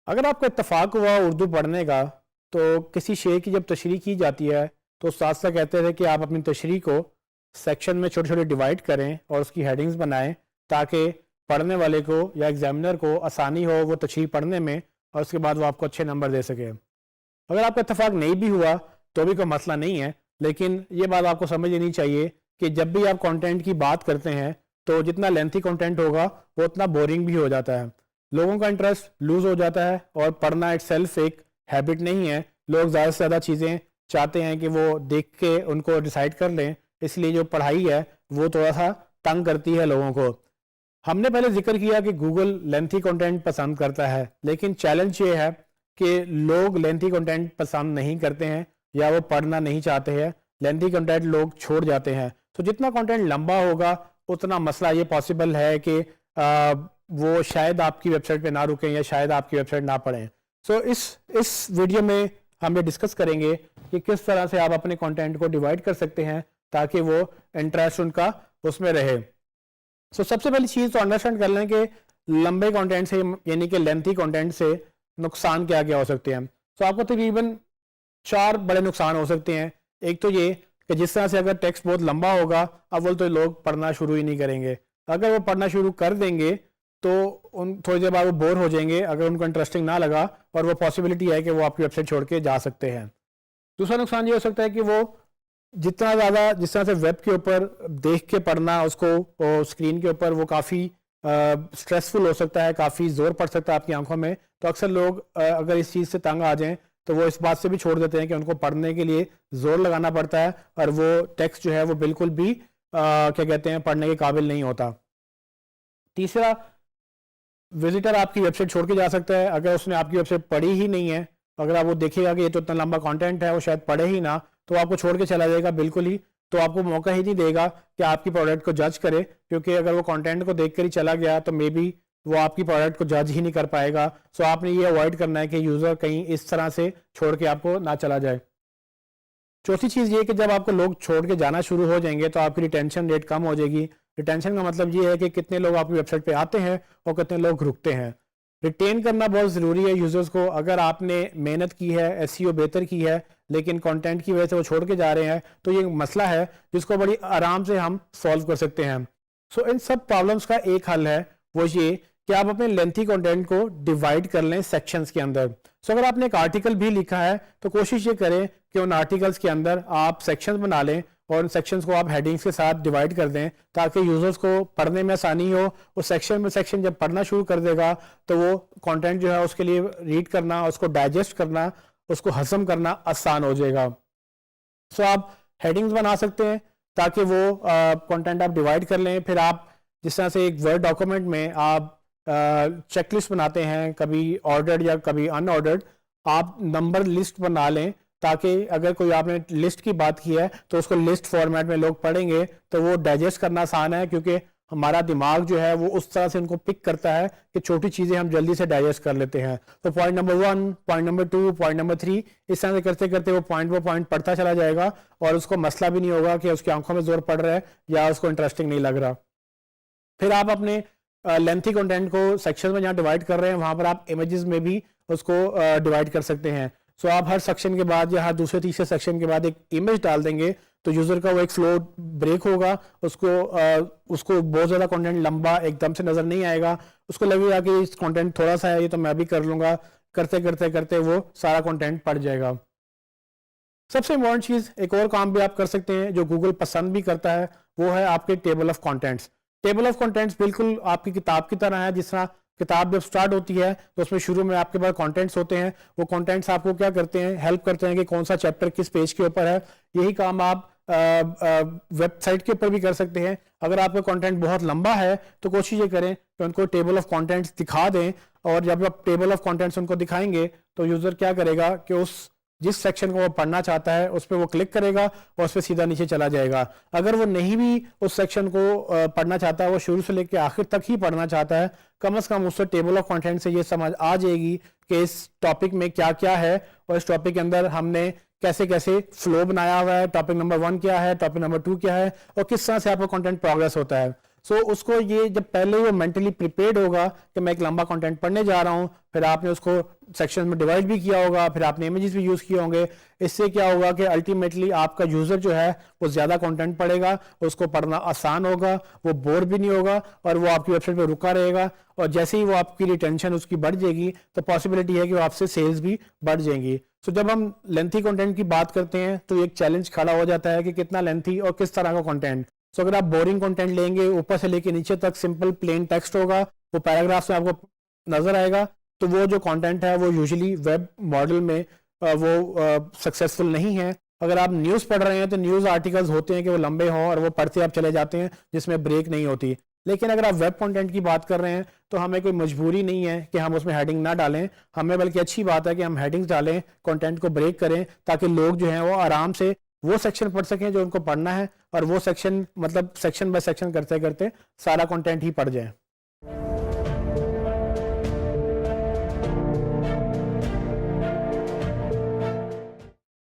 अगर आपका इत्तेफाक हुआ उर्दू पढ़ने का, तो किसी शेर की जब तशरीह की जाती है तो उस्ताद साहब कहते थे कि आप अपनी तशरीह को सेक्शन में छोटे छोटे डिवाइड करें और उसकी हेडिंग्स बनाएं, ताकि पढ़ने वाले को या एग्जामिनर को आसानी हो वो तशरीह पढ़ने में, और उसके बाद वो आपको अच्छे नंबर दे सके। अगर आपका इत्तेफाक नहीं भी हुआ तो भी कोई मसला नहीं है, लेकिन ये बात आपको समझ लेनी चाहिए कि जब भी आप कंटेंट की बात करते हैं तो जितना लेंथी कंटेंट होगा वो उतना बोरिंग भी हो जाता है, लोगों का इंटरेस्ट लूज हो जाता है, और पढ़ना इटसेल्फ एक हैबिट नहीं है। लोग ज़्यादा से ज़्यादा चीज़ें चाहते हैं कि वो देख के उनको डिसाइड कर लें, इसलिए जो पढ़ाई है वो थोड़ा सा तंग करती है लोगों को। हमने पहले जिक्र किया कि गूगल लेंथी कंटेंट पसंद करता है, लेकिन चैलेंज ये है कि लोग लेंथी कंटेंट पसंद नहीं करते हैं या वो पढ़ना नहीं चाहते हैं, लेंथी कंटेंट लोग छोड़ जाते हैं। तो जितना कंटेंट लंबा होगा उतना मसला ये पॉसिबल है कि वो शायद आपकी वेबसाइट पे ना रुकें या शायद आपकी वेबसाइट ना पढ़ें। सो इस वीडियो में हम ये डिस्कस करेंगे कि किस तरह से आप अपने कंटेंट को डिवाइड कर सकते हैं ताकि वो इंटरेस्ट उनका उसमें रहे। सो सबसे पहली चीज़ तो अंडरस्टैंड कर लें कि लंबे कंटेंट से यानी कि लेंथी कंटेंट से नुकसान क्या क्या हो सकते हैं। तो आपको तकरीबन 4 बड़े नुकसान हो सकते हैं। एक तो ये कि जिस तरह से अगर टेक्स्ट बहुत लंबा होगा, अव्वल तो लोग पढ़ना शुरू ही नहीं करेंगे। अगर वो पढ़ना शुरू कर देंगे तो उन थोड़ी देर बाद वो बोर हो जाएंगे अगर उनको इंटरेस्टिंग ना लगा, और वो पॉसिबिलिटी है कि वो आपकी वेबसाइट छोड़ के जा सकते हैं। दूसरा नुकसान ये हो सकता है कि वो जितना ज़्यादा जिस तरह से वेब के ऊपर देख के पढ़ना उसको स्क्रीन के ऊपर वो काफ़ी स्ट्रेसफुल हो सकता है, काफ़ी ज़ोर पड़ सकता है आपकी आंखों में। तो अक्सर लोग अगर इस चीज़ से तंग आ जाएं तो वो इस बात से भी छोड़ देते हैं कि उनको पढ़ने के लिए ज़ोर लगाना पड़ता है, और वो टेक्स्ट जो है वो बिल्कुल भी क्या कहते हैं पढ़ने के काबिल नहीं होता। तीसरा, विजिटर आपकी वेबसाइट छोड़ के जा सकता है अगर उसने आपकी वेबसाइट पढ़ी ही नहीं है। अगर आप वो देखेगा कि ये तो इतना लंबा कंटेंट है, वो शायद पढ़े ही ना, तो आपको छोड़ के चला जाएगा बिल्कुल ही। तो आपको मौका ही नहीं देगा कि आपकी प्रोडक्ट को जज करे, क्योंकि अगर वो कंटेंट को देख कर ही चला गया तो मे बी वो आपकी प्रोडक्ट को जज ही नहीं कर पाएगा। सो आपने ये अवॉइड करना है कि यूज़र कहीं इस तरह से छोड़ के आपको ना चला जाए। चौथी चीज़ ये कि जब आपको लोग छोड़ के जाना शुरू हो जाएंगे तो आपकी रिटेंशन रेट कम हो जाएगी। रिटेंशन का मतलब ये है कि कितने लोग आपकी वेबसाइट पे आते हैं और कितने लोग रुकते हैं। रिटेन करना बहुत ज़रूरी है यूज़र्स को। अगर आपने मेहनत की है, एसईओ बेहतर की है, लेकिन कंटेंट की वजह से वो छोड़ के जा रहे हैं, तो ये मसला है जिसको बड़ी आराम से हम सॉल्व कर सकते हैं। सो इन सब प्रॉब्लम्स का एक हल है, वो ये कि आप अपने लेंथी कंटेंट को डिवाइड कर लें सेक्शंस के अंदर। सो अगर आपने एक आर्टिकल भी लिखा है तो कोशिश ये करें कि उन आर्टिकल्स के अंदर आप सेक्शंस बना लें और उन सेक्शंस को आप हेडिंग्स के साथ डिवाइड कर दें, ताकि यूजर्स को पढ़ने में आसानी हो। उस सेक्शन में सेक्शन जब पढ़ना शुरू कर देगा तो वो कंटेंट जो है उसके लिए रीड करना, उसको डाइजेस्ट करना, उसको हजम करना आसान हो जाएगा। सो आप हेडिंग्स बना सकते हैं ताकि वो कंटेंट आप डिवाइड कर लें। फिर आप जिस तरह से एक वर्ड डॉक्यूमेंट में आप चेकलिस्ट बनाते हैं, कभी ऑर्डर्ड या कभी अनऑर्डर्ड, आप नंबर लिस्ट बना लें ताकि अगर कोई आपने लिस्ट की बात की है तो उसको लिस्ट फॉर्मेट में लोग पढ़ेंगे तो वो डाइजेस्ट करना आसान है, क्योंकि हमारा दिमाग जो है वो उस तरह से उनको पिक करता है कि छोटी चीज़ें हम जल्दी से डाइजेस्ट कर लेते हैं। तो point number 1, point number 2, point number 3, इस तरह से करते करते वो पॉइंट पढ़ता चला जाएगा और उसको मसला भी नहीं होगा कि उसकी आंखों में जोर पड़ रहा है या उसको इंटरेस्टिंग नहीं लग रहा। फिर आप अपने लेंथी कंटेंट को सेक्शन में जहाँ डिवाइड कर रहे हैं वहाँ पर आप इमेजेस में भी उसको डिवाइड कर सकते हैं। सो आप हर सेक्शन के बाद या हर दूसरे तीसरे सेक्शन के बाद एक इमेज डाल देंगे तो यूज़र का वो एक फ्लो ब्रेक होगा, उसको बहुत ज़्यादा कंटेंट लंबा एकदम से नज़र नहीं आएगा, उसको लगेगा कि इस कंटेंट थोड़ा सा है, ये तो मैं भी कर लूँगा। करते करते करते वो सारा कंटेंट पढ़ जाएगा। सबसे इम्पोर्टेंट चीज़, एक और काम भी आप कर सकते हैं जो गूगल पसंद भी करता है, वो है आपके table of contents. Table of contents बिल्कुल आपकी किताब की तरह है। जिस तरह किताब जब स्टार्ट होती है तो उसमें शुरू में आपके पास कंटेंट्स होते हैं, वो कंटेंट्स आपको क्या करते हैं, हेल्प करते हैं कि कौन सा चैप्टर किस पेज के ऊपर है। यही काम आप वेबसाइट के ऊपर भी कर सकते हैं। अगर आपका कंटेंट बहुत लंबा है तो कोशिश ये करें कि उनको टेबल ऑफ कंटेंट्स दिखा दें, और जब आप टेबल ऑफ कंटेंट्स उनको दिखाएंगे तो यूज़र क्या करेगा कि उस जिस सेक्शन को वो पढ़ना चाहता है उस पर वो क्लिक करेगा और उस पर सीधा नीचे चला जाएगा। अगर वो नहीं भी उस सेक्शन को पढ़ना चाहता, वो शुरू से लेकर आखिर तक ही पढ़ना चाहता है, कम से कम उससे टेबल ऑफ कंटेंट से ये समझ आ जाएगी कि इस टॉपिक में क्या क्या है और इस टॉपिक के अंदर हमने कैसे कैसे फ्लो बनाया हुआ है, टॉपिक नंबर 1 क्या है, टॉपिक नंबर 2 क्या है, और किस तरह से आपका कंटेंट प्रोग्रेस होता है। सो उसको ये जब पहले वो मेंटली प्रिपेयर्ड होगा कि मैं एक लंबा कंटेंट पढ़ने जा रहा हूँ, फिर आपने उसको सेक्शन में डिवाइड भी किया होगा, फिर आपने इमेजेस भी यूज़ किए होंगे, इससे क्या होगा कि अल्टीमेटली आपका यूज़र जो है वो ज़्यादा कंटेंट पढ़ेगा, उसको पढ़ना आसान होगा, वो बोर भी नहीं होगा और वो आपकी वेबसाइट पर रुका रहेगा। और जैसे ही वो आपकी रिटेंशन उसकी बढ़ जाएगी तो पॉसिबिलिटी है कि वो आपसे सेल्स भी बढ़ जाएंगी। तो जब हम लेंथी कंटेंट की बात करते हैं तो एक चैलेंज खड़ा हो जाता है कि कितना लेंथी और किस तरह का कंटेंट। सो अगर आप बोरिंग कंटेंट लेंगे, ऊपर से लेके नीचे तक सिंपल प्लेन टेक्स्ट होगा, वो पैराग्राफ्स में आपको नजर आएगा, तो वो जो कंटेंट है वो यूजुअली वेब मॉडल में वो सक्सेसफुल नहीं है। अगर आप न्यूज़ पढ़ रहे हैं तो न्यूज़ आर्टिकल्स होते हैं कि वो लंबे हों और वो पढ़ते आप चले जाते हैं जिसमें ब्रेक नहीं होती। लेकिन अगर आप वेब कंटेंट की बात कर रहे हैं तो हमें कोई मजबूरी नहीं है कि हम उसमें हेडिंग ना डालें, हमें बल्कि अच्छी बात है कि हम हेडिंग्स डालें, कंटेंट को ब्रेक करें, ताकि लोग जो हैं वो आराम से वो सेक्शन पढ़ सकें जो उनको पढ़ना है, और वो सेक्शन मतलब सेक्शन बाय सेक्शन करते करते सारा कंटेंट ही पढ़ जाए।